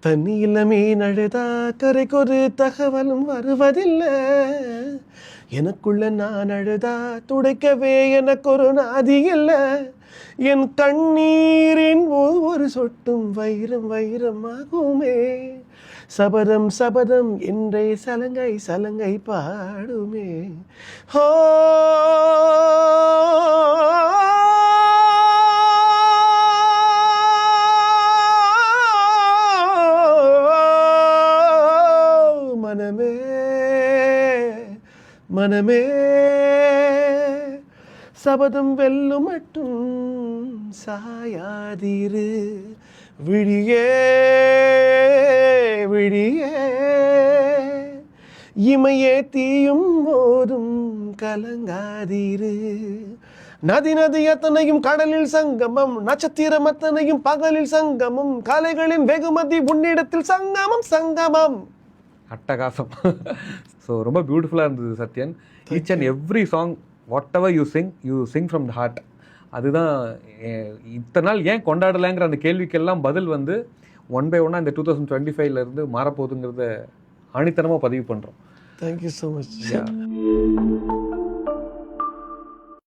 தண்ணியில் மீன் அழுதா கரைக்கொரு தகவலும் வருவதில்லை. எனக்குள்ள நான் அழுதா துடைக்கவே எனக்கு ஒரு நாதி இல்லை. என் கண்ணீரின் ஒவ்வொரு சொட்டும் வைரம் வைரமாகுமே. சபதம் சபதம் என்றே சலங்கை சலங்கை பாடுமே. ஹோ மனமே மனமே சபதம் வெல்லும் மட்டும் சாயாதீரு. விழியே விழியே இமையே தீயும் போதும் கலங்காதீரு. நதி நதி அத்தனையும் கடலில் சங்கமம், நட்சத்திரம் அத்தனையும் பகலில் சங்கமம், கலைகளின் வெகுமதி உன்னிடத்தில் சங்கமம் சங்கமம். அட்டகாசம். ஸோ ரொம்ப பியூட்டிஃபுல்லாக இருந்தது Sathyan. Each and every song whatever you sing from the heart. அதுதான் இத்தனை நாள் ஏன் கொண்டாடலைங்கிற அந்த கேள்விக்கெல்லாம் பதில் வந்து ஒன் பை ஒன்னாக இந்த 2025 மாறப்போகுதுங்கிறத ஆணித்தனமாக பதிவு பண்ணுறோம். Thank you so much.